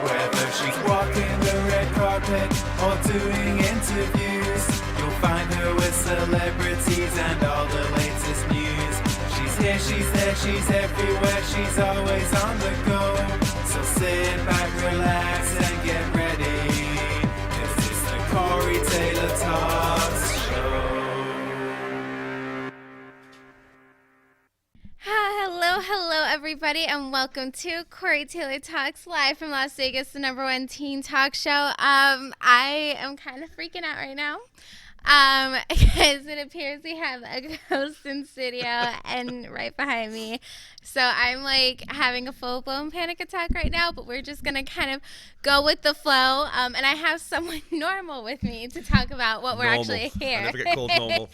Whether she's walking the red carpet or doing interviews, you'll find her with celebrities and all the latest news. She's here, she's there, she's everywhere, she's always on the go. So sit back, relax, and get ready, 'cause it's the Corey Taylor Talks Show. Hello, everybody, and welcome to Corey Taylor Talks, live from Las Vegas, the #1 teen talk show. I am kind of freaking out right now, because it appears we have a ghost in studio and right behind me. So I'm like having a full-blown panic attack right now, but we're just gonna kind of go with the flow. And I have someone normal with me to talk about what we're actually here. I never get called normal.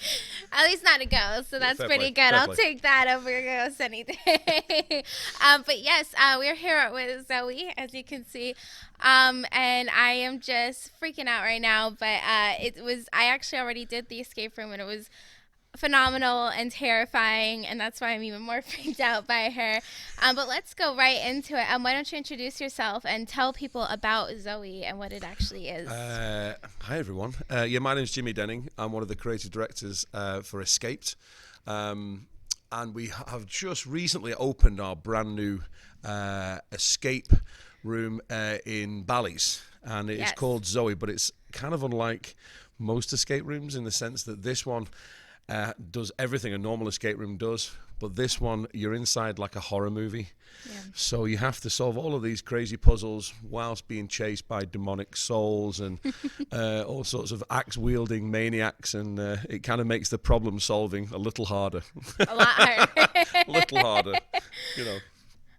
At least not a ghost, so that's Fair pretty play, good. fair I'll play. take that over a ghost any day. But yes, we're here with Zoe, as you can see. And I am just freaking out right now, but I actually already did the escape room, and it was phenomenal and terrifying, and that's why I'm even more freaked out by her. But let's go right into it. Why don't you introduce yourself and tell people about Zoe and what it actually is? Hi, everyone. My name's Jimmy Denning. I'm one of the creative directors for Escaped. And we have just recently opened our brand new escape room in Bally's. And it's called Zoe, but it's kind of unlike most escape rooms in the sense that this one does everything a normal escape room does, but this one, you're inside like a horror movie. Yeah. So you have to solve all of these crazy puzzles whilst being chased by demonic souls and all sorts of axe-wielding maniacs, and it kind of makes the problem solving a little harder. A lot harder. A little harder, you know.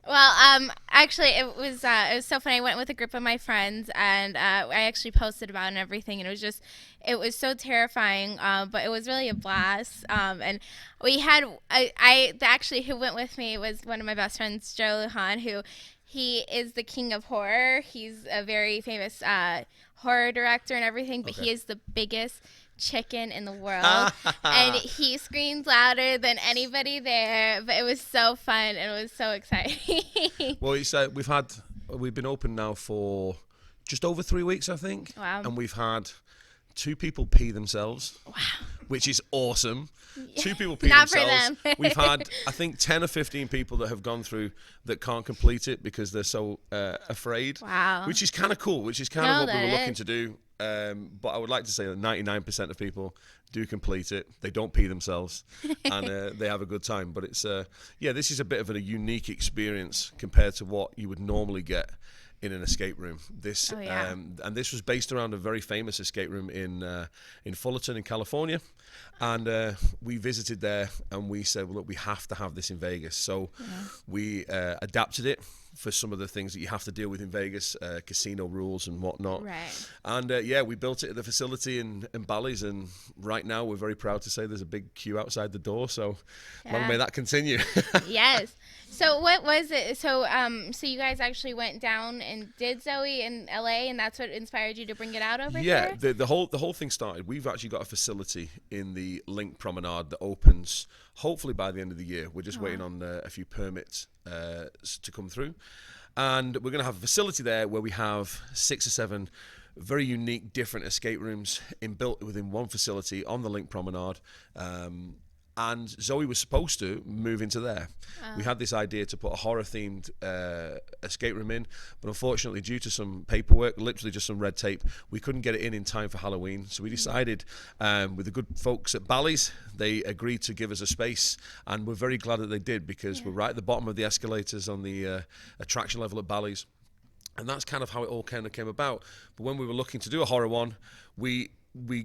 Well, actually, it was so funny. I went with a group of my friends, and I actually posted about it and everything, and it was so terrifying, but it was really a blast. And we had, actually, who went with me was one of my best friends, Joe Lujan, who he is the king of horror. He's a very famous horror director and everything, but he is the biggest chicken in the world, and he screams louder than anybody there, but it was so fun and it was so exciting. Well, we've been open now for just over 3 weeks, I think. Wow. And we've had 2 people pee themselves. Wow. Which is awesome. 2 people pee Not themselves. for them. We've had, I think, 10 or 15 people that have gone through that can't complete it because they're so afraid. Wow. Which is kind of cool, which is kind of what we were looking to do. But I would like to say that 99% of people do complete it. They don't pee themselves, and they have a good time. But it's this is a bit of a unique experience compared to what you would normally get in an escape room. This and this was based around a very famous escape room in Fullerton in California, and we visited there and we said, well, look, we have to have this in Vegas. So we adapted it for some of the things that you have to deal with in Vegas, casino rules and whatnot. Right. And we built it at the facility in Bally's, and right now we're very proud to say there's a big queue outside the door. So long may that continue. Yes. So what was it? So so you guys actually went down and did Zoe in LA, and that's what inspired you to bring it out over here? Yeah, the whole thing started. We've actually got a facility in the Link Promenade that opens hopefully by the end of the year. We're just waiting on a few permits to come through, and we're going to have a facility there where we have 6 or 7 very unique, different escape rooms built within one facility on the Link Promenade. And Zoe was supposed to move into there. We had this idea to put a horror-themed escape room in, but unfortunately, due to some paperwork, literally just some red tape, we couldn't get it in time for Halloween. So we decided, with the good folks at Bally's, they agreed to give us a space, and we're very glad that they did, because we're right at the bottom of the escalators on the attraction level at Bally's. And that's kind of how it all kind of came about. But when we were looking to do a horror one, we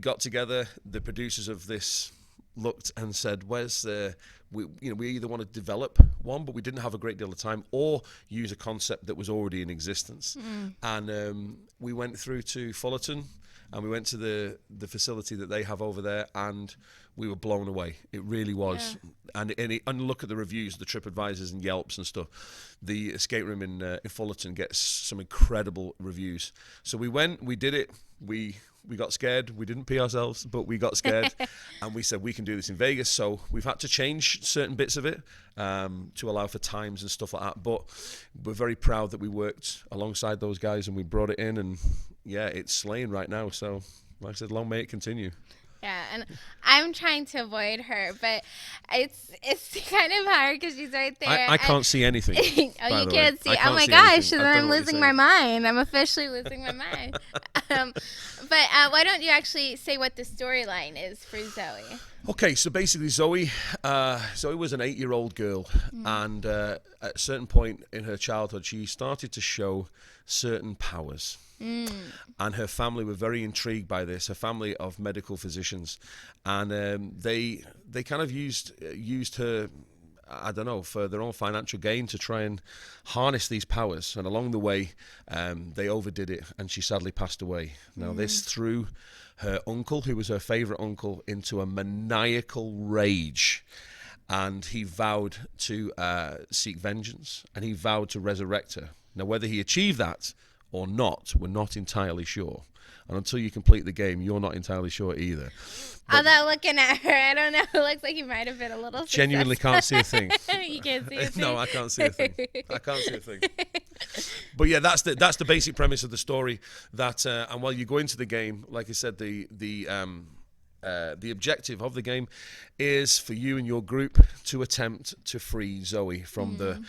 got together, the producers of this looked and said, we either want to develop one, but we didn't have a great deal of time, or use a concept that was already in existence. And we went through to Fullerton, and we went to the facility that they have over there, and we were blown away. It really was. And look at the reviews, the TripAdvisors and Yelps and stuff. The escape room in Fullerton gets some incredible reviews. So we went, we did it, we We got scared. We didn't pee ourselves, but we got scared. And we said, we can do this in Vegas. So we've had to change certain bits of it to allow for times and stuff like that. But we're very proud that we worked alongside those guys and we brought it in. And yeah, it's slaying right now. So like I said, long may it continue. Yeah, and I'm trying to avoid her, but it's kind of hard because she's right there. I can't see anything. Oh, you can't see. Oh my gosh! Then I'm losing my mind. I'm officially losing my mind. But why don't you actually say what the storyline is for Zoe? Okay, so basically Zoe was an 8-year-old girl, and at a certain point in her childhood, she started to show certain powers. And her family were very intrigued by this. Her family of medical physicians, and they kind of used her, I don't know, for their own financial gain to try and harness these powers. And along the way, they overdid it, and she sadly passed away. Now this threw her uncle, who was her favourite uncle, into a maniacal rage. And he vowed to seek vengeance, and he vowed to resurrect her. Now, whether he achieved that or not, we're not entirely sure. And until you complete the game, you're not entirely sure either. I'm not looking at her. I don't know. It looks like you might have been a little genuinely can't see a thing. You can't see a thing? No, I can't see a thing. I can't see a thing. But yeah, that's the basic premise of the story. That and while you go into the game, like I said, the objective of the game is for you and your group to attempt to free Zoe from the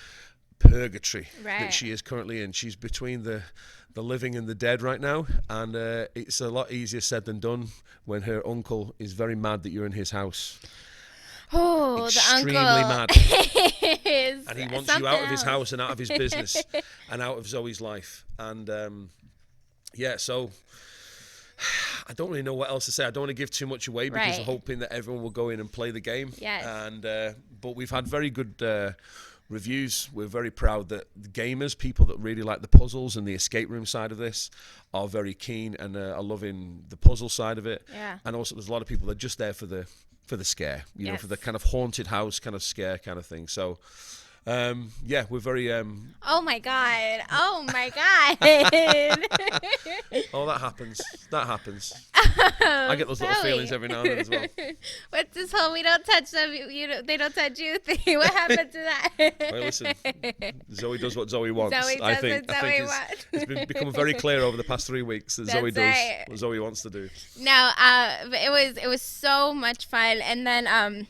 purgatory that she is currently in. She's between the living and the dead right now, and it's a lot easier said than done when her uncle is very mad that you're in his house. Oh, extremely the uncle mad. And he wants you out of his house and out of his business and out of Zoe's life. And yeah, so I don't really know what else to say. I don't want to give too much away because I'm hoping that everyone will go in and play the game. Yes. And but we've had very good reviews. We're very proud that the gamers, people that really like the puzzles and the escape room side of this, are very keen and are loving the puzzle side of it. Yeah. And also there's a lot of people that are just there for the scare, you know, for the kind of haunted house kind of scare kind of thing. So yeah, we're very oh my god. oh, that happens. Oh, I get those little Zoe. feelings every now and then as well. What's this whole we don't touch them, they don't touch you thing? What happened to that? Well, listen, Zoe does what Zoe wants. Zoe I does think what Zoe wants. it's become very clear over the past 3 weeks that Zoe does right. what Zoe wants to do. No, but it was so much fun. And then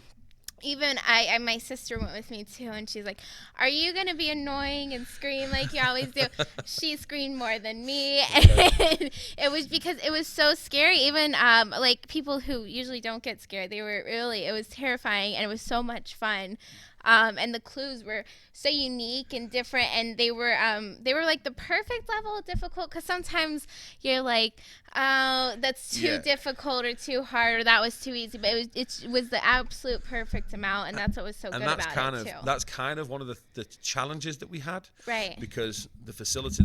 even my sister went with me too, and she's like, "Are you gonna be annoying and scream like you always do?" She screamed more than me, and it was because it was so scary. Even like people who usually don't get scared, it was terrifying, and it was so much fun. And the clues were so unique and different, and they were like the perfect level of difficult, because sometimes you're like, oh, that's too difficult or too hard or that was too easy, but it was the absolute perfect amount, and that's what was so good about it too. That's kind of one of the challenges that we had, right? Because the facility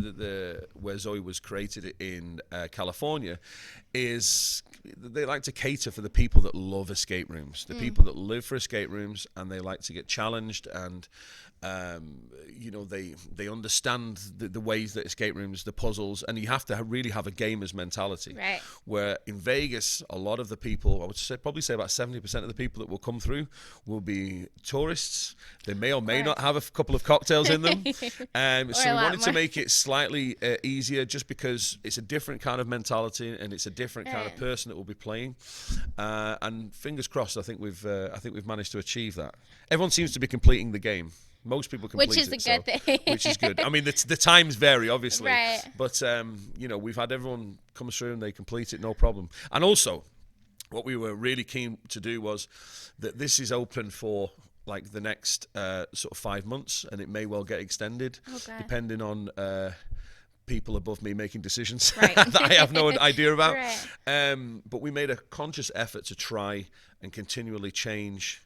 where Zoe was created in California is, they like to cater for the people that love escape rooms, the people that live for escape rooms, and they like to get challenged, and you know, they understand the ways that escape rooms, the puzzles, and you have to really have a gamer's mentality. Right. Where in Vegas, a lot of the people, I would probably say about 70% of the people that will come through will be tourists. They may or may not have a couple of cocktails in them. So we wanted to make it slightly easier, just because it's a different kind of mentality and it's a different kind of person that will be playing. And fingers crossed, I think we've managed to achieve that. Everyone seems to be completing the game. Most people complete it. Which is a good thing. Which is good. I mean, the times vary, obviously. Right. But, you know, we've had everyone come through and they complete it, no problem. And also, what we were really keen to do was that this is open for, like, the next sort of 5 months, and it may well get extended, depending on people above me making decisions that I have no idea about. Right. But we made a conscious effort to try and continually change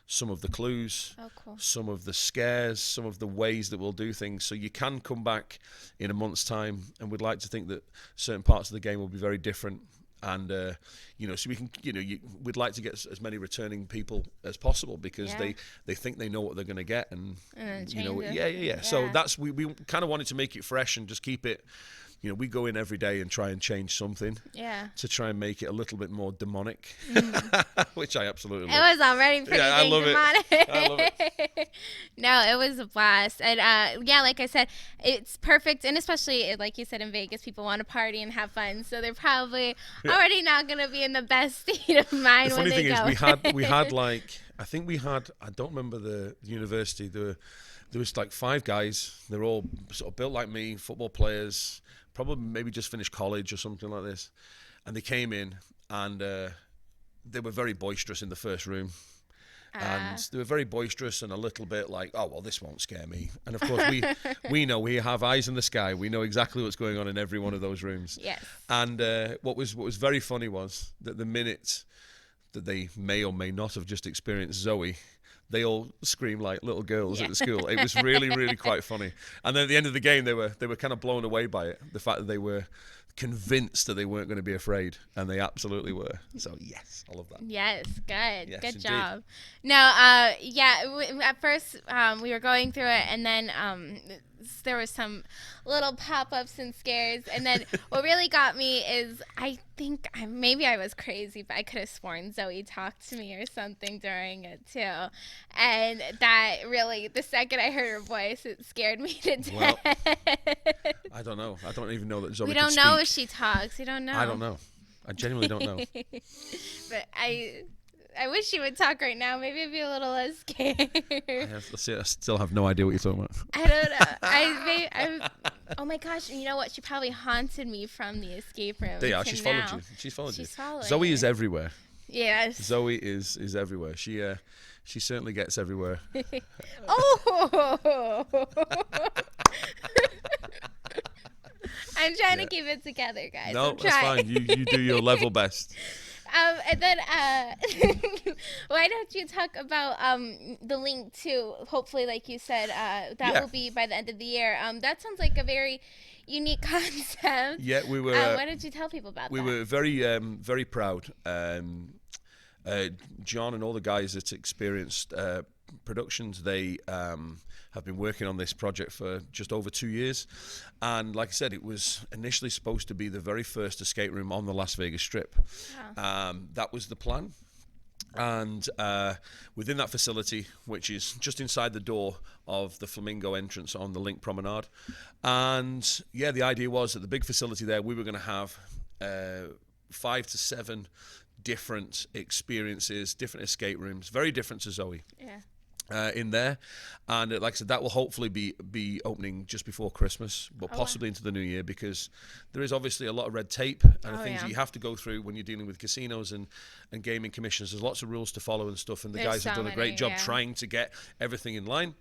some of the clues, some of the scares, some of the ways that we'll do things. So you can come back in a month's time, and we'd like to think that certain parts of the game will be very different. And, you know, so we can, you know, we'd like to get as many returning people as possible, because they think they know what they're going to get. And you know, yeah. So that's, we kind of wanted to make it fresh and just keep it we go in every day and try and change something. Yeah. To try and make it a little bit more demonic, which I absolutely It love. was already pretty Yeah, I love demonic. it. I love it. No, it was a blast. And yeah, like I said, it's perfect. And especially, like you said, in Vegas, people want to party and have fun. So they're probably already not going to be in the best state of mind The when funny they thing go. is, we had like, I think we had, I don't remember the university. There was like 5 guys. They're all sort of built like me, football players, probably maybe just finished college or something like this. And they came in and they were very boisterous in the first room. And they were very boisterous and a little bit like, oh, well, this won't scare me. And of course, we know, we have eyes in the sky. We know exactly what's going on in every one of those rooms. Yes. And what was very funny was that the minute that they may or may not have just experienced Zoe, they all screamed like little girls at the school. It was really, really quite funny. And then at the end of the game, they were kind of blown away by it. The fact that they were convinced that they weren't going to be afraid, and they absolutely were. So yes, I love that. Yes, good. Yes, Good indeed. job. No, at first we were going through it, and then there was some little pop-ups and scares, and then what really got me is I think maybe I was crazy, but I could have sworn Zoe talked to me or something during it too, and that really, the second I heard her voice, it scared me to death. Well, I don't know. I don't even know that Zoe We could don't know speak. if she talks. We don't know. I don't know. I genuinely don't know. But I wish she would talk right now. Maybe I'd be a little less scared. I still have no idea what you're talking about. I don't know. Oh my gosh! You know what? She probably haunted me from the escape room. Yeah, to she's now. followed you. She's followed She's you. following Zoe you. is everywhere. Yes. Zoe is everywhere. She certainly gets everywhere. Oh. I'm trying to keep it together, guys. No, I'm that's trying. fine. You do your level best. And then why don't you talk about the link to, hopefully, like you said, that will be by the end of the year. That sounds like a very unique concept. Yeah, we were. Why don't you tell people about we that? were very proud. John and all the guys at Experienced Productions, they have been working on this project for just over 2 years. And like I said, it was initially supposed to be the very first escape room on the Las Vegas Strip. Wow. That was the plan. And within that facility, which is just inside the door of the Flamingo entrance on the Link Promenade. And yeah, the idea was that the big facility there, we were going to have 5 to 7 different experiences, different escape rooms, very different to Zoe. Yeah. In there, and like I said, that will hopefully be opening just before Christmas, but possibly into the new year, because there is obviously a lot of red tape and things that you have to go through when you're dealing with casinos and gaming commissions. There's lots of rules to follow and stuff, and the guys have done a great job trying to get everything in line.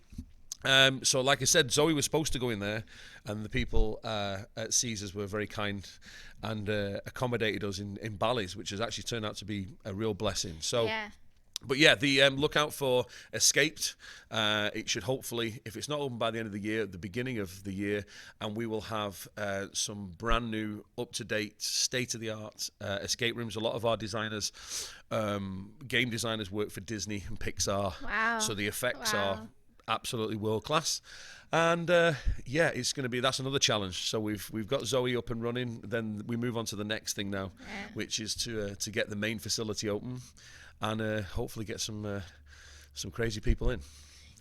So like I said, Zoe was supposed to go in there, and the people at Caesars were very kind and accommodated us in Bally's, which has actually turned out to be a real blessing. So. Yeah. But yeah, the look out for Escaped. It should hopefully, if it's not open by the end of the year, at the beginning of the year, and we will have some brand new, up-to-date, state-of-the-art escape rooms. A lot of our designers, game designers, work for Disney and Pixar. Wow. So the effects are absolutely world-class. And yeah, it's going to be, that's another challenge. So we've got Zoe up and running. Then we move on to the next thing now, which is to get the main facility open. And hopefully get some crazy people in.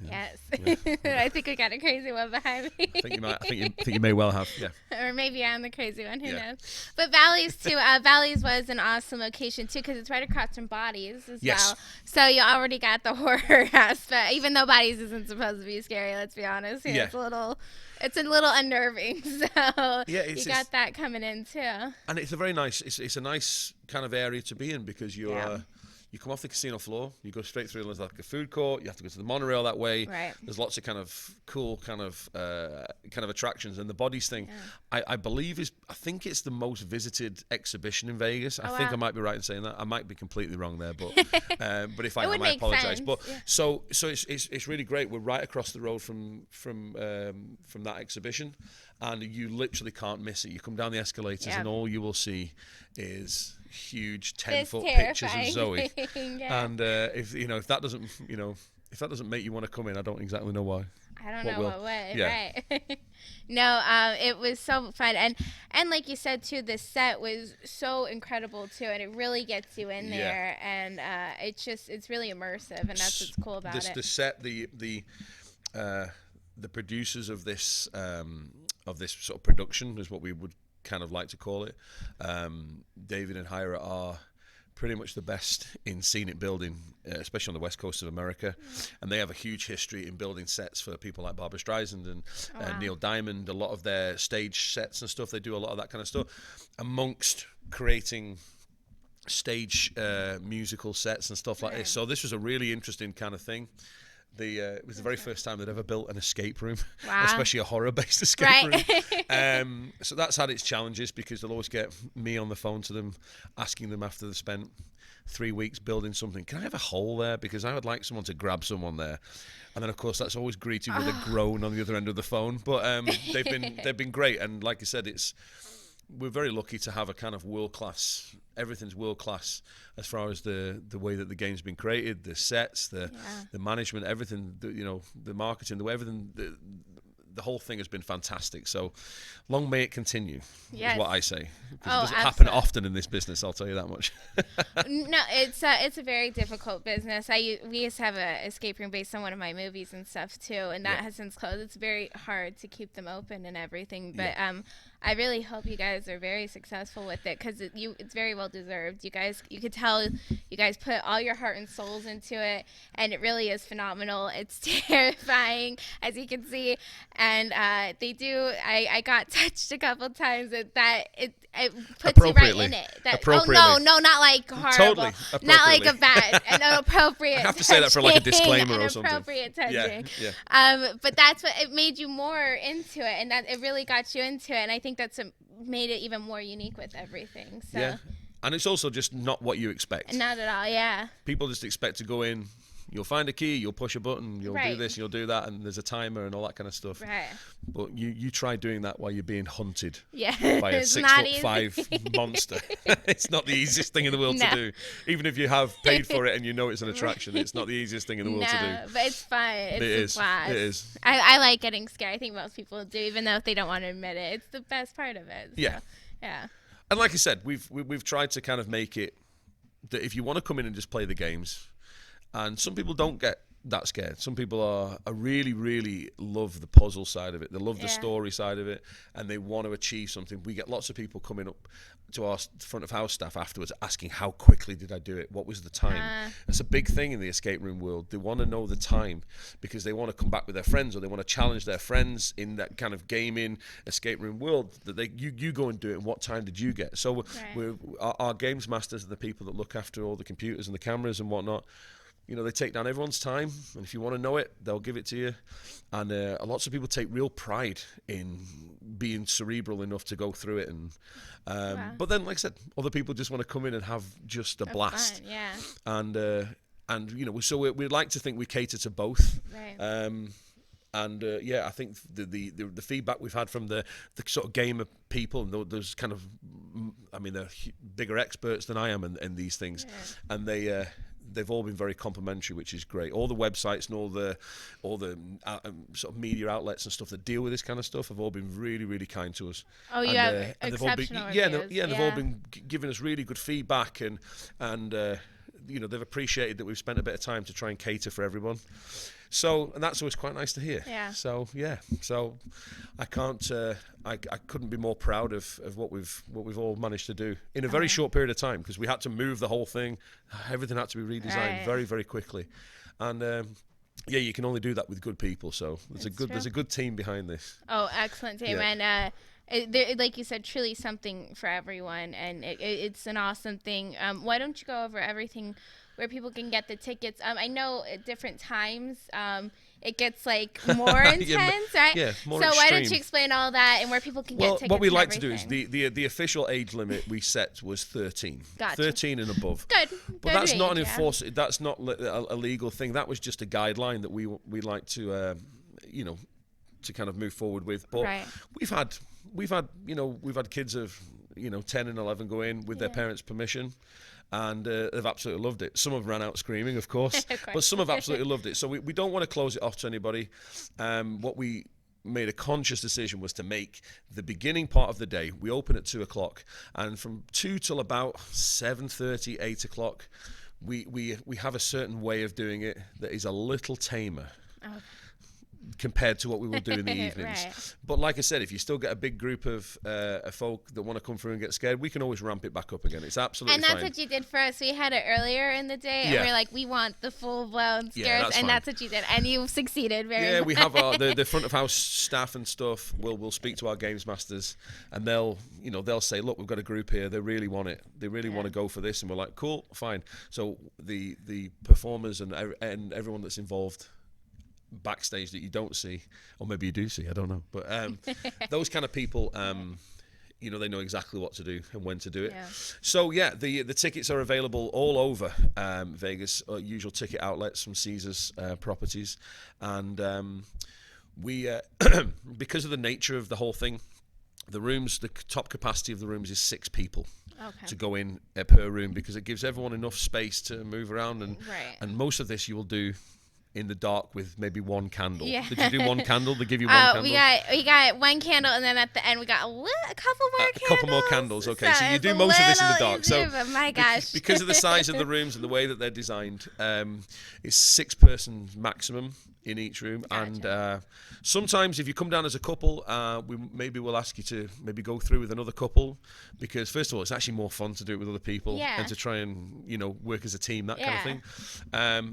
Yeah. Yes, yeah. I think we got a crazy one behind me. I think you may well have. Yeah. Or maybe I'm the crazy one. Who knows? But Bally's too. Bally's was an awesome location too, because it's right across from Bodies as well. So you already got the horror aspect, even though Bodies isn't supposed to be scary. Let's be honest. Yeah. It's a little unnerving. So you got that coming in too. And it's a very nice. It's a nice kind of area to be in, because you're. You come off the casino floor, you go straight through. There's like a food court. You have to go to the monorail that way. Right. There's lots of kind of cool kind of attractions. And the Bodies thing, I believe I think it's the most visited exhibition in Vegas. I think I might be right in saying that. I might be completely wrong there, but if I am, I apologize. But so it's really great. We're right across the road from that exhibition, and you literally can't miss it. You come down the escalators, and all you will see is huge 10-foot pictures of Zoe. And if that doesn't if that doesn't make you want to come in, I don't exactly know why. I don't What know will? what would, Yeah. right? No, it was so fun, and like you said too, the set was so incredible too, and it really gets you in Yeah. there, and it's really immersive, and that's what's cool about The it. set, the producers of this sort of production is what we would kind of like to call it. David and Hira are pretty much the best in scenic building, especially on the west coast of America, and they have a huge history in building sets for people like Barbra Streisand and wow. Neil Diamond. A lot of their stage sets and stuff, they do a lot of that kind of stuff, amongst creating stage musical sets and stuff like this. So this was a really interesting kind of thing. It was the very first time they'd ever built an escape room, Wow. especially a horror-based escape Right. room. So that's had its challenges, because they'll always get me on the phone to them, asking them after they've spent 3 weeks building something, can I have a hole there? Because I would like someone to grab someone there. And then, of course, that's always greeted with a groan on the other end of the phone. But they've been great, and like I said, we're very lucky to have a kind of world-class, everything's world-class as far as the way that the game's been created, the sets, the management, everything, the marketing, the way everything, the whole thing has been fantastic. So long may it continue, is what I say. Because it doesn't happen often in this business, I'll tell you that much. No, it's a very difficult business. We used to have a escape room based on one of my movies and stuff too, and that has since closed. It's very hard to keep them open and everything, but I really hope you guys are very successful with it, because it's very well deserved. You could tell you guys put all your heart and souls into it, and it really is phenomenal. It's terrifying, as you can see, and they do. I got touched a couple times that it puts you right in it. Oh no, not like horrible, not like a bad, an appropriate. I have to say that for like a disclaimer or something. Appropriate touching. Yeah. But that's what it made you more into it, and that it really got you into it, and I think that's made it even more unique with everything. So. Yeah, and it's also just not what you expect. Not at all. Yeah. People just expect to go in. You'll find a key, you'll push a button, you'll do this, you'll do that, and there's a timer and all that kind of stuff. Right. But you try doing that while you're being hunted Yeah. by a It's 6'5" monster. It's not the easiest thing in the world to do. Even if you have paid for it and you know it's an attraction, it's not the easiest thing in the world to do. But it's fun. It's a blast. It is. I like getting scared. I think most people do, even though they don't want to admit it. It's the best part of it. So, Yeah. Yeah. And like I said, we've tried to kind of make it that if you want to come in and just play the games, and some people don't get that scared. Some people are really, really love the puzzle side of it. They love the story side of it, and they want to achieve something. We get lots of people coming up to our front of house staff afterwards asking, how quickly did I do it? What was the time? It's a big thing in the escape room world. They want to know the time, because they want to come back with their friends, or they want to challenge their friends in that kind of gaming escape room world, that you go and do it, and what time did you get? So our games masters are the people that look after all the computers and the cameras and whatnot. They take down everyone's time, and if you want to know it, they'll give it to you. And lots of people take real pride in being cerebral enough to go through it. And but then, like I said, other people just want to come in and have just a blast. Fun, yeah. And so we'd like to think we cater to both. Right. I think the feedback we've had from the sort of gamer people, and those kind of, they're bigger experts than I am in these things, and they've all been very complimentary, which is great. All the websites and all the sort of media outlets and stuff that deal with this kind of stuff have all been really, really kind to us. Oh, you have exceptional reviews. They've all been giving us really good feedback, and they've appreciated that we've spent a bit of time to try and cater for everyone. So, and that's always quite nice to hear. Yeah. So I couldn't be more proud of what we've all managed to do in a very short period of time, because we had to move the whole thing. Everything had to be redesigned very, very quickly, and you can only do that with good people. So there's a good team behind this. Oh, excellent team, and like you said, truly something for everyone, and it's an awesome thing. Why don't you go over everything where people can get the tickets? I know at different times it gets like more intense, right? Yeah, more so extreme. Why don't you explain all that and where people can get tickets? What we and like to do everything? is the official age limit we set was 13. Gotcha. 13 and above. Good. But that's not an enforced. That's not a legal thing. That was just a guideline that we like to to kind of move forward with. But we've had kids of 10 and 11 go in with their parents' permission. and they've absolutely loved it. Some have ran out screaming, of course, but some have absolutely loved it. So we don't want to close it off to anybody. What we made a conscious decision was to make the beginning part of the day, we open at 2 o'clock, and from 2 till about 7:30, 8 o'clock, we have a certain way of doing it that is a little tamer. Okay. Compared to what we will do in the evenings. Right. But like I said, if you still get a big group of folk that want to come through and get scared, we can always ramp it back up again. It's absolutely fine. And that's what you did for us. We had it earlier in the day, and we were like, we want the full-blown scares, and that's what you did. And you succeeded very much. We have the front of house staff and stuff. We'll speak to our games masters, and they'll say, look, we've got a group here. They really want it. They really want to go for this. And we're like, cool, fine. So the performers and everyone that's involved backstage that you don't see, or maybe you do see, I don't know, but those kind of people, they know exactly what to do and when to do it. Yeah. So the tickets are available all over Vegas, usual ticket outlets from Caesars properties, and we because of the nature of the whole thing, the top capacity of the rooms is 6 people. Okay. To go in per room, because it gives everyone enough space to move around, and most of this you will do in the dark with maybe one candle. Yeah. Did you do one candle? They give you one candle? We got one candle, and then at the end we got a couple more candles. A couple more candles, okay. So you do most of this in the dark. Easier, so my gosh. Because of the size of the rooms and the way that they're designed, it's 6 persons maximum in each room. Gotcha. And sometimes if you come down as a couple, we'll ask you to maybe go through with another couple, because first of all, it's actually more fun to do it with other people and to try and work as a team, that kind of thing.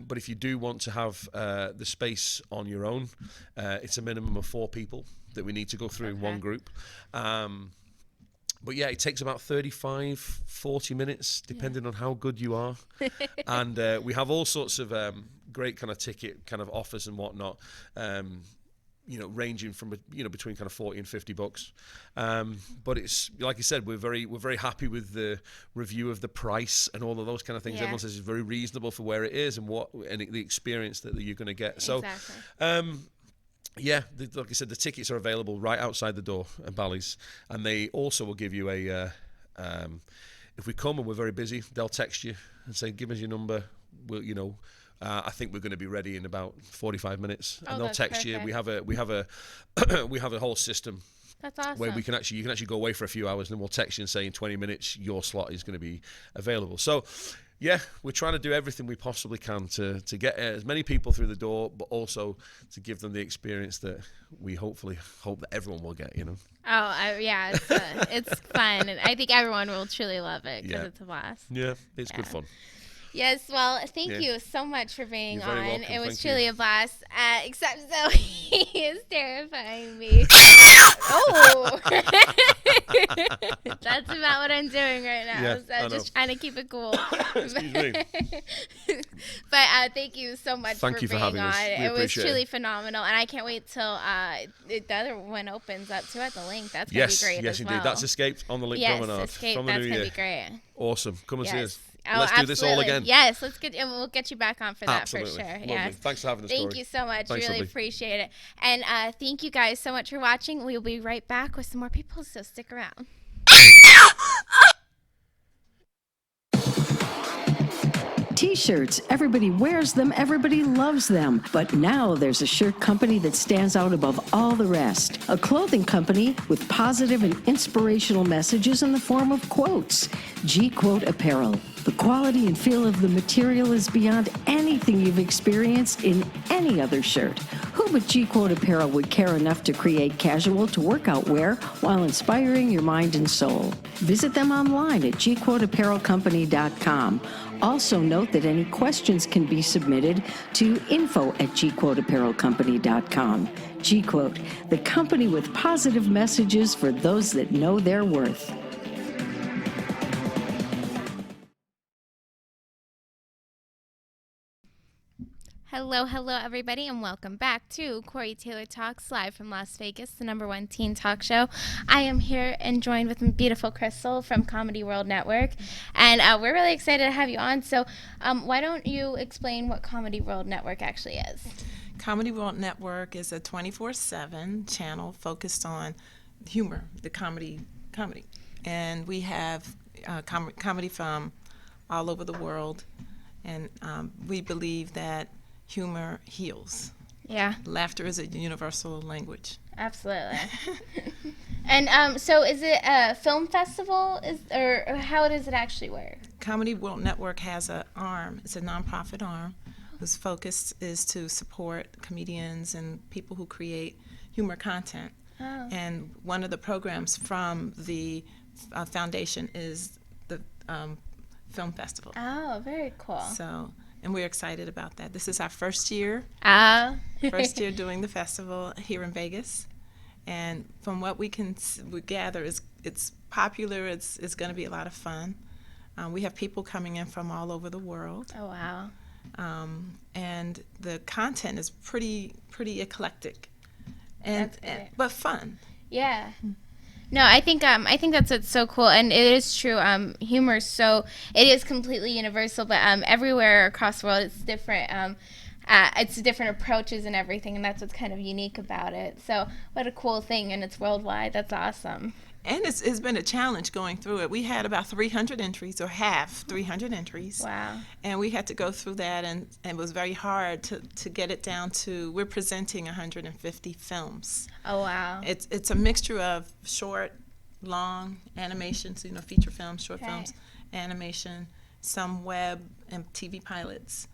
But if you do want to have the space on your own, it's a minimum of 4 people that we need to go through in one group. But it takes about 35, 40 minutes, depending on how good you are. And we have all sorts of great kind of ticket kind of offers and whatnot, ranging from between kind of $40 and $50. But it's like I said, we're very happy with the review of the price and all of those kind of things. Everyone says it's very reasonable for where it is and the experience that you're going to get. Exactly. So like I said, the tickets are available right outside the door at Bally's, and they also will give you a if we come and we're very busy, they'll text you and say, give us your number. We'll I think we're going to be ready in about 45 minutes, and they'll text you. We have a whole system. That's awesome. Where you can actually go away for a few hours, and then we'll text you and say in 20 minutes your slot is going to be available. So we're trying to do everything we possibly can to get as many people through the door, but also to give them the experience that we hopefully hope that everyone will get. It's fun, and I think everyone will truly love it because it's a blast. Yeah, it's good fun. Yes, well, thank you so much for being on. Welcome. It was truly a blast, except Zoe is terrifying me. Oh! That's about what I'm doing right now. Yeah, so I'm just trying to keep it cool. Excuse me. But thank you so much for being having on. Us. It was truly phenomenal, and I can't wait till the other one opens up, too, at the Link. That's going to be great Yes, as indeed. well. That's Escaped on the Link Promenade. Escape, from the that's new going year. to be great. Awesome. Come and see us. Oh, Let's do this all again. Yes, we'll get you back on for that Absolutely. for sure. Lovely. Yes. Thanks for having us. Thank you so much. Thanks, really lovely. appreciate it. And thank you guys so much for watching. We'll be right back with some more people, so stick around. T-shirts. Everybody wears them. Everybody loves them. But now there's a shirt company that stands out above all the rest. A clothing company with positive and inspirational messages in the form of quotes. G-Quote Apparel. The quality and feel of the material is beyond anything you've experienced in any other shirt. Who but G-Quote Apparel would care enough to create casual to workout wear while inspiring your mind and soul? Visit them online at gquoteapparelcompany.com. Also note that any questions can be submitted to info@gquoteapparelcompany.com. G-Quote, the company with positive messages for those that know their worth. Hello, everybody, and welcome back to Corey Taylor Talks, live from Las Vegas, the #1 teen talk show. I am here and joined with beautiful Crystal from Comedy World Network, and we're really excited to have you on. So why don't you explain what Comedy World Network actually is? Comedy World Network is a 24/7 channel focused on humor, the comedy. And we have comedy from all over the world. And we believe that humor heals. Yeah, Laughter is a universal language. absolutely. And so is it a film festival, or how does it actually work? Comedy World Network has an arm. It's a nonprofit arm whose focus is to support comedians and people who create humor content. Oh. And one of the programs from the foundation is the film festival. Oh, very cool. So, and we're excited about that. This is our first year doing the festival here in Vegas. And from what we gather, it's popular. It's going to be a lot of fun. We have people coming in from all over the world. Oh, wow. And the content is pretty eclectic, That's great. but fun. Yeah. No, I think that's what's so cool, and it is true. Humor it is completely universal, but everywhere across the world it's different. It's different approaches and everything, and that's what's kind of unique about it. So what a cool thing, and it's worldwide. That's awesome. And it's been a challenge going through it. We had about 300 entries, or have 300 entries. Wow. And we had to go through that, and it was very hard to get it down to, we're presenting 150 films. Oh, wow. It's a mixture of short, long animations, feature films, short Okay. films, animation, some web and TV pilots.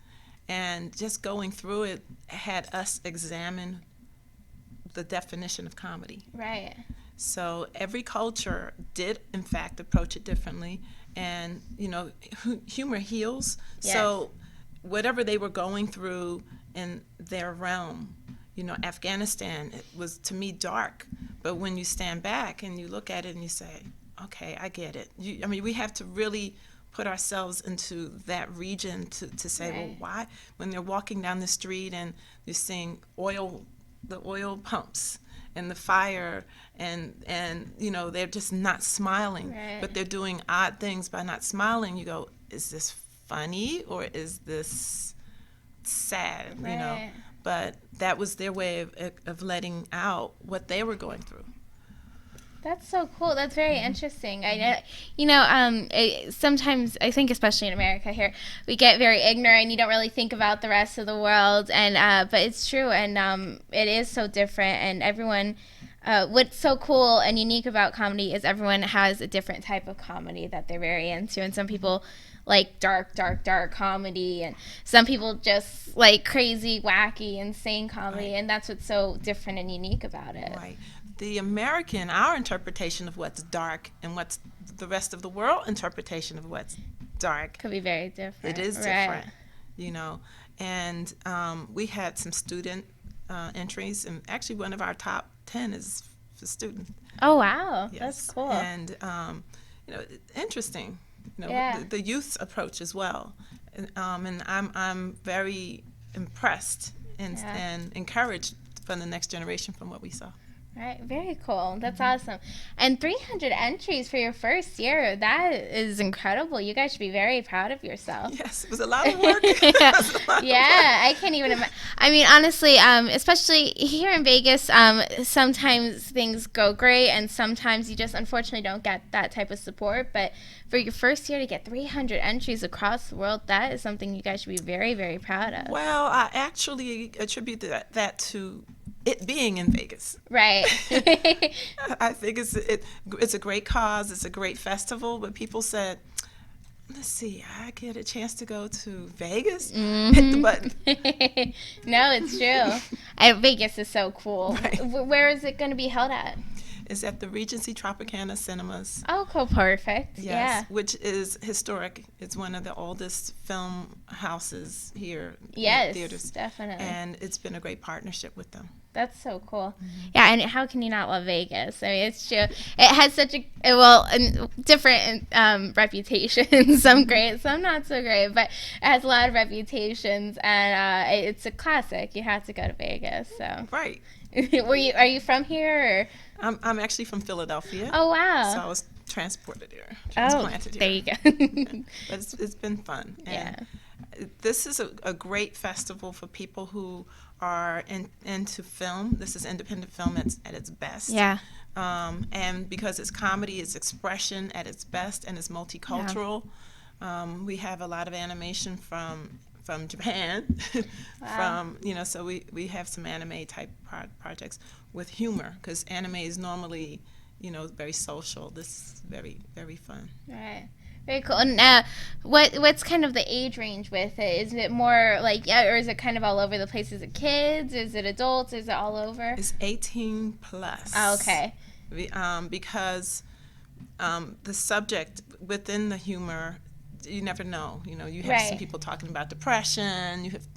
And just going through it had us examine the definition of comedy. Right. So every culture did, in fact, approach it differently. And, humor heals. Yes. So whatever they were going through in their realm, Afghanistan, it was, to me, dark. But when you stand back and you look at it and you say, okay, I get it. We have to really put ourselves into that region to say, Right. well, why? When they're walking down the street and you're seeing the oil pumps and the fire, and they're just not smiling, Right. but they're doing odd things by not smiling. You go, is this funny or is this sad? Right. But that was their way of letting out what they were going through. That's so cool. That's very interesting. Sometimes I think, especially in America here, we get very ignorant and you don't really think about the rest of the world. And but it's true, and it is so different. And everyone, what's so cool and unique about comedy is everyone has a different type of comedy that they're very into. And some people like dark comedy, and some people just like crazy, wacky, insane comedy. Right. And that's what's so different and unique about it. Right. Our interpretation of what's dark and what's the rest of the world interpretation of what's dark, Could be very different. it is Right. different, and we had some student entries, and actually one of our top 10 is for students. Oh, wow. Yes. That's cool. And interesting, Yeah. the youth approach as well, and I'm very impressed and Yeah. and encouraged from the next generation from what we saw. Right. Very cool. That's awesome. And 300 entries for your first year. That is incredible. You guys should be very proud of yourself. Yes, it was a lot of work. It was a lot of Yeah, I can't even imagine. I mean, honestly, especially here in Vegas, sometimes things go great, and sometimes you just unfortunately don't get that type of support. But for your first year to get 300 entries across the world, that is something you guys should be very, very proud of. Well, I actually attribute that to it being in Vegas. Right. I think it's a great cause. It's a great festival. But people said, let's see, I get a chance to go to Vegas? Hit the button. No, it's true. Vegas is so cool. Right. Where is it going to be held at? It's at the Regency Tropicana Cinemas. Oh, cool. Perfect. Yes, Yeah. which is historic. It's one of the oldest film houses here. Yes, Theaters. definitely. And it's been a great partnership with them. That's so cool. Yeah, and how can you not love Vegas? I mean, it's true. It has such different reputations. Some great, some not so great, but it has a lot of reputations, and it's a classic. You have to go to Vegas. So, Right. are you from here? Or? I'm actually from Philadelphia. Oh, wow. So I was transported here. Oh, Transplanted there here. you go. But it's been fun. Yeah. And this is a great festival for people who are into film. This is independent film at its best. Yeah. And because it's comedy, it's expression at its best, and it's multicultural. We have a lot of animation from Japan, from so we have some anime type projects with humor, because anime is normally very social. This is very, very fun. Right. Very cool. And what's kind of the age range with it? Is it more like, or is it kind of all over the place? Is it kids? Is it adults? Is it all over? It's 18 plus. Oh, okay. Because the subject within the humor, you never know. You have some people talking about depression. You have,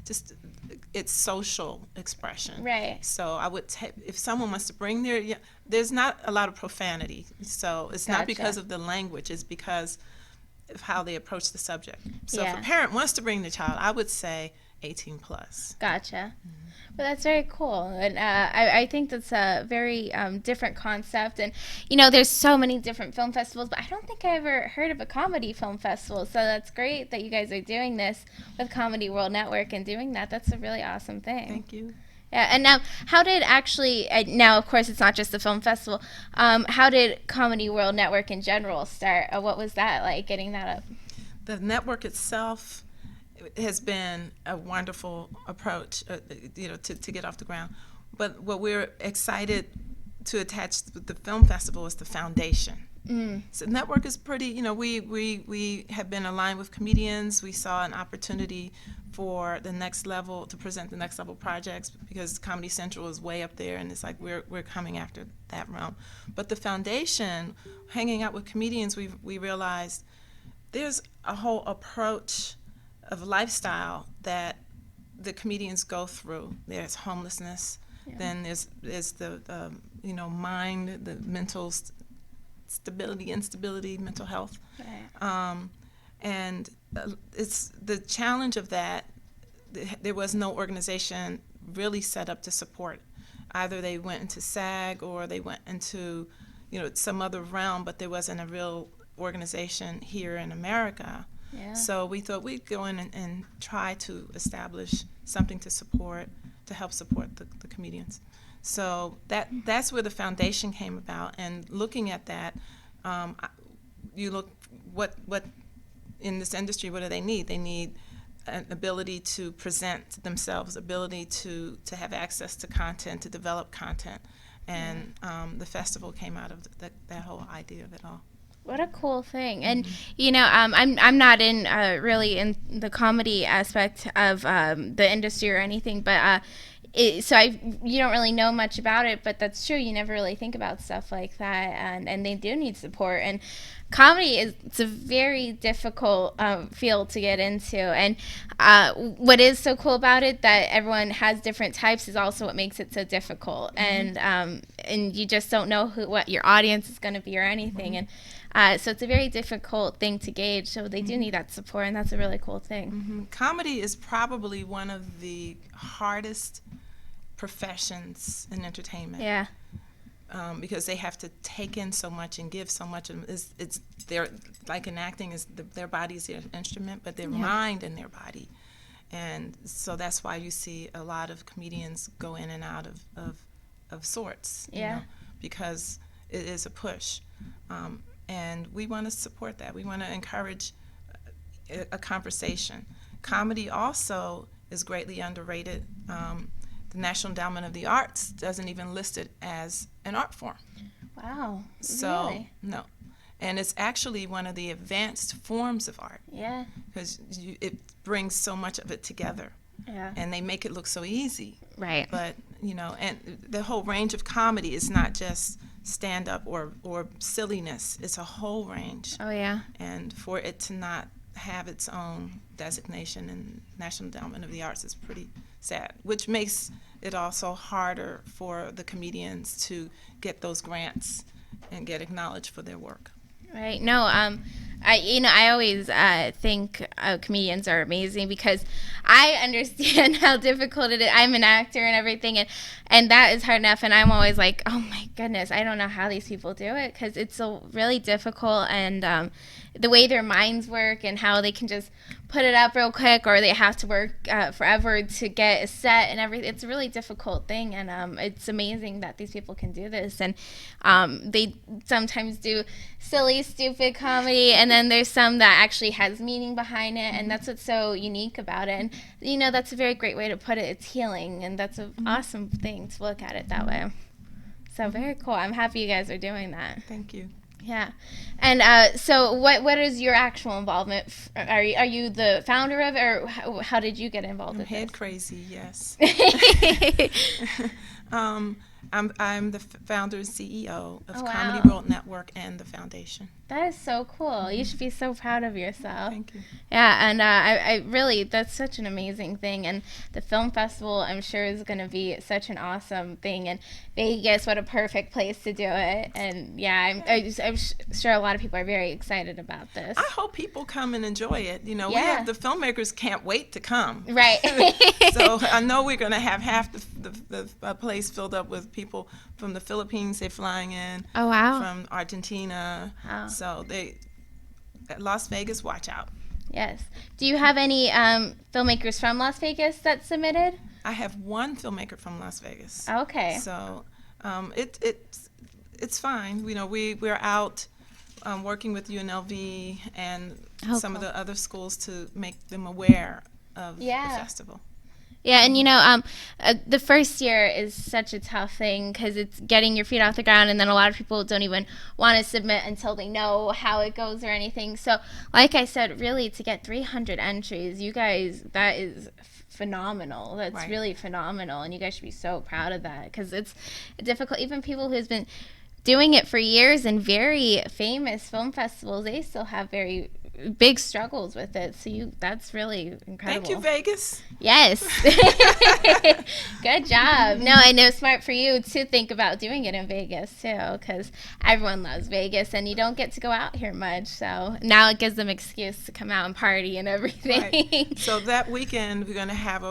just it's social expression. Right. So I would, if someone wants to bring there's not a lot of profanity. So it's not because of the language. It's because of how they approach the subject. So if a parent wants to bring the child, I would say 18 plus. Gotcha. Well, that's very cool, and I think that's a very different concept. And there's so many different film festivals, but I don't think I ever heard of a comedy film festival. So that's great that you guys are doing this with Comedy World Network and doing that. That's a really awesome thing. Thank you. Yeah, and now, how did now, of course, it's not just the film festival. How did Comedy World Network in general start? What was that like, getting that up? The network itself has been a wonderful approach, to get off the ground. But what we're excited to attach to the film festival is the foundation. So network is pretty, we have been aligned with comedians. We saw an opportunity for the next level, to present the next level projects, because Comedy Central is way up there, and it's like we're coming after that realm. But the foundation, hanging out with comedians, we realized there's a whole approach of lifestyle that the comedians go through. There's homelessness, then there's the mind, the mental stability, instability, mental health, and it's the challenge of that. There was no organization really set up to support. Either they went into SAG or they went into some other realm, but there wasn't a real organization here in America. So we thought we'd go in and try to establish something to help support the comedians. So that's where the foundation came about. And looking at that, you look what in this industry, what do they need? They need an ability to present themselves, ability to have access to content, to develop content. And the festival came out of that whole idea of it all. What a cool thing. And I'm not in really in the comedy aspect of the industry or anything, but you don't really know much about it, but that's true. You never really think about stuff like that, and they do need support. And comedy it's a very difficult field to get into, and what is so cool about it, that everyone has different types, is also what makes it so difficult. And you just don't know what your audience is going to be or anything. And so it's a very difficult thing to gauge. So they do need that support, and that's a really cool thing. Comedy is probably one of the hardest professions in entertainment. Yeah. Because they have to take in so much and give so much. It's their, like in acting, is their body is their instrument, but their mind and their body. And so that's why you see a lot of comedians go in and out of sorts. Because it is a push. And we want to support that. We want to encourage a conversation. Comedy also is greatly underrated. The National Endowment of the Arts doesn't even list it as an art form. Wow. So, really? No. And it's actually one of the advanced forms of art. Yeah. Because it brings so much of it together. Yeah. And they make it look so easy. Right. But, and the whole range of comedy is not just stand-up or silliness. It's a whole range. Oh, yeah. And for it to not have its own designation in National Endowment of the Arts is pretty sad, which makes it also harder for the comedians to get those grants and get acknowledged for their work. Right. No, I always think comedians are amazing, because I understand how difficult it is. I'm an actor and everything, and that is hard enough. And I'm always like, oh my goodness, I don't know how these people do it, because it's so really difficult, and the way their minds work and how they can just put it up real quick, or they have to work forever to get a set and everything. It's a really difficult thing, and it's amazing that these people can do this. And they sometimes do silly, stupid comedy, and then there's some that actually has meaning behind it, and that's what's so unique about it. And that's a very great way to put it. It's healing, and that's an awesome thing to look at it that way. So very cool. I'm happy you guys are doing that. Thank you. Yeah. And so what is your actual involvement? Are you the founder of it, or how did you get involved with Head this? crazy, yes. I'm the founder and CEO of Oh, wow. Comedy World Network and the foundation. That is so cool. You should be so proud of yourself. Thank you. Yeah, and I really, that's such an amazing thing. And the film festival, I'm sure, is going to be such an awesome thing. And Vegas, what a perfect place to do it. And yeah, I'm sure a lot of people are very excited about this. I hope people come and enjoy it. We Yeah. have the filmmakers can't wait to come. Right. So I know we're going to have half the place filled up with people from the Philippines. They're flying in. Oh, wow. From Argentina. Wow. So Las Vegas, watch out. Yes. Do you have any filmmakers from Las Vegas that submitted? I have one filmmaker from Las Vegas. Okay. So it's fine. We're out working with UNLV and some of cool. the other schools to make them aware of the festival. Yeah, and the first year is such a tough thing because it's getting your feet off the ground, and then a lot of people don't even want to submit until they know how it goes or anything. So, like I said, really, to get 300 entries, you guys, that is phenomenal. That's Right. really phenomenal, and you guys should be so proud of that because it's difficult. Even people who's been doing it for years in very famous film festivals, they still have very big struggles with it. So that's really incredible. Thank you, Vegas. Yes. Good job. No, I know, smart for you to think about doing it in Vegas too, because everyone loves Vegas and you don't get to go out here much. So now it gives them excuse to come out and party and everything. Right. So that weekend we're going to have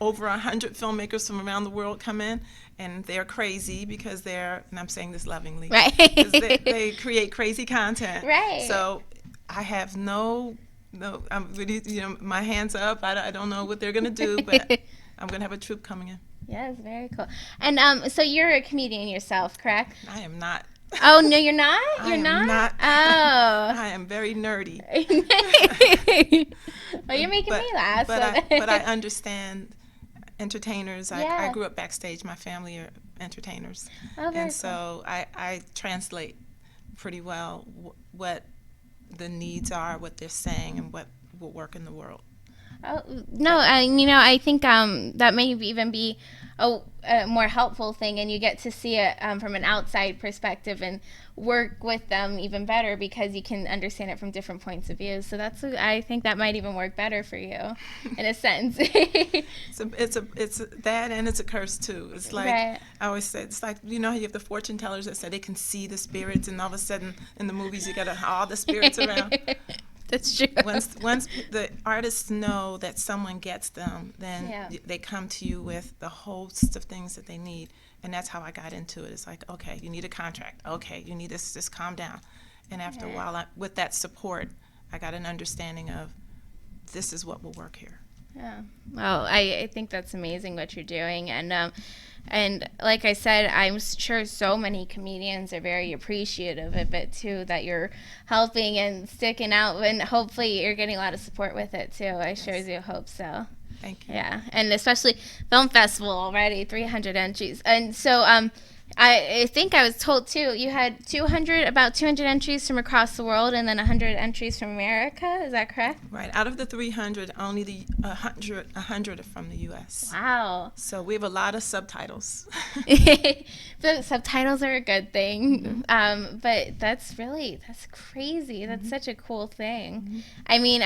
over 100 filmmakers from around the world come in, and they're crazy because and I'm saying this lovingly, Right. because they create crazy content. Right. So I have no, I'm really, my hands up. I don't know what they're going to do, but I'm going to have a troupe coming in. Yes, very cool. And so you're a comedian yourself, correct? I am not. Oh, no, you're not? You're I am not? not. Oh. I am very nerdy. Well, you're making me laugh. But I understand entertainers. Yeah. I grew up backstage. My family are entertainers. Oh, very and so I translate pretty well what the needs are, what they're saying, and what will work in the world. Oh, no, I think that may even be a more helpful thing, and you get to see it from an outside perspective and work with them even better because you can understand it from different points of view. So I think that might even work better for you, in a sense. It's that, and it's a curse too. It's like Right. I always say, it's like you have the fortune tellers that say they can see the spirits, and all of a sudden in the movies you got all the spirits around. That's true. Once the artists know that someone gets them, then Yeah. they come to you with the host of things that they need, and that's how I got into it. It's like, okay, you need a contract. Okay, you need this. Just calm down. And after a while, with that support, I got an understanding of this is what will work here. Yeah. Well, I think that's amazing what you're doing, and like I said, I'm sure so many comedians are very appreciative of it too, that you're helping and sticking out, and hopefully you're getting a lot of support with it too. I sure do hope so. Thank you. Yeah, and especially film festival already, 300 entries, and so I think I was told too you had about 200 entries from across the world, and then 100 entries from America. Is that correct? Right. Out of the 300, only the 100 are from the U.S. Wow. So we have a lot of subtitles. The subtitles are a good thing, but that's crazy. That's such a cool thing. I mean,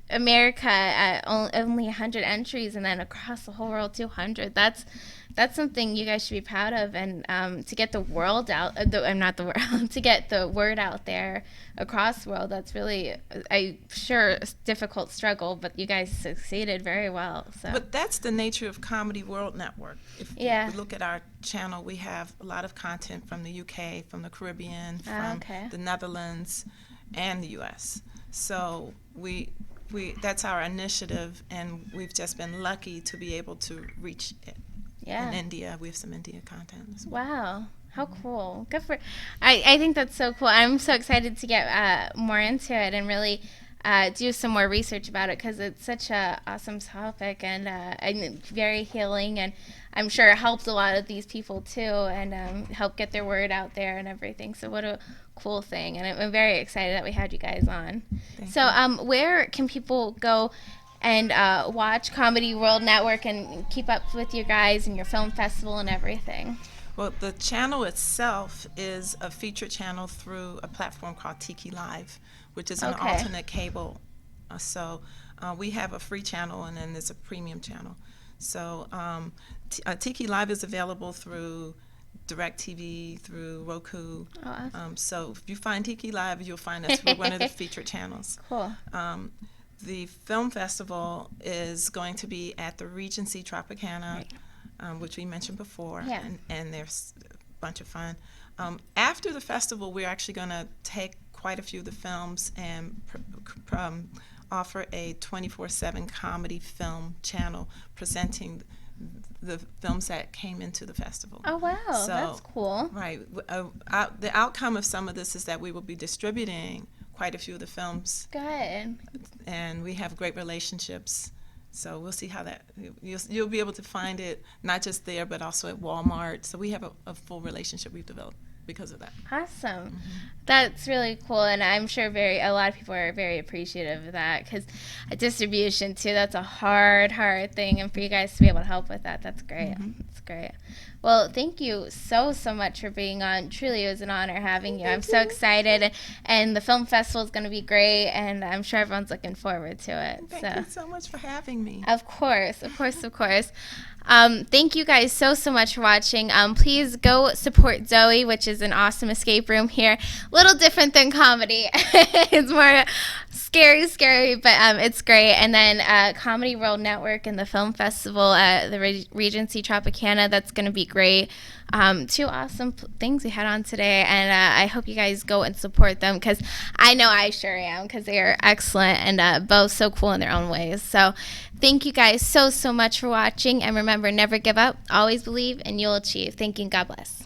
America only 100 entries, and then across the whole world 200. That's something you guys should be proud of, and to get the world out, to get the word out there across the world, that's really, I'm sure, a difficult struggle, but you guys succeeded very well. So. But that's the nature of Comedy World Network. If you look at our channel, we have a lot of content from the UK, from the Caribbean, from the Netherlands, and the US. So that's our initiative, and we've just been lucky to be able to reach it. Yeah. In India, we have some India content as well. Wow. How cool. Good for I think that's so cool. I'm so excited to get more into it and really do some more research about it, because it's such a awesome topic and very healing, and I'm sure it helps a lot of these people too, and help get their word out there and everything. So what a cool thing, and I'm very excited that we had you guys on. Where can people go and watch Comedy World Network and keep up with you guys and your film festival and everything? Well, the channel itself is a feature channel through a platform called Tiki Live, which is an alternate cable. We have a free channel, and then there's a premium channel. So Tiki Live is available through DirecTV, through Roku. Oh, awesome. So if you find Tiki Live, you'll find us through one of the featured channels. Cool. The film festival is going to be at the Regency Tropicana, Right. Which we mentioned before, Yeah. and there's a bunch of fun. After the festival, we're actually going to take quite a few of the films and offer a 24/7 comedy film channel presenting the films that came into the festival. Oh, wow. So, that's cool. Right. The outcome of some of this is that we will be distributing quite a few of the films, Good. and we have great relationships. So we'll see how that, you'll be able to find it not just there, but also at Walmart. So we have a full relationship we've developed because of that. Awesome. That's really cool, and I'm sure a lot of people are very appreciative of that, because distribution too, that's a hard thing, and for you guys to be able to help with that, that's great. That's great. Well, thank you so much for being on. Truly, it was an honor having you. I'm so excited, and the film festival is going to be great, and I'm sure everyone's looking forward to it. Thank you so much for having me. Of course. Thank you guys so much for watching. Please go support Zoe, which is an awesome escape room here. Little different than comedy. It's more scary, but it's great. And then Comedy World Network and the film festival at the Regency Tropicana, that's going to be great. Two awesome things we had on today, and I hope you guys go and support them, because I know I sure am, because they are excellent and both so cool in their own ways. So thank you guys so much for watching, and remember, never give up, always believe, and you'll achieve. Thank you, and God bless.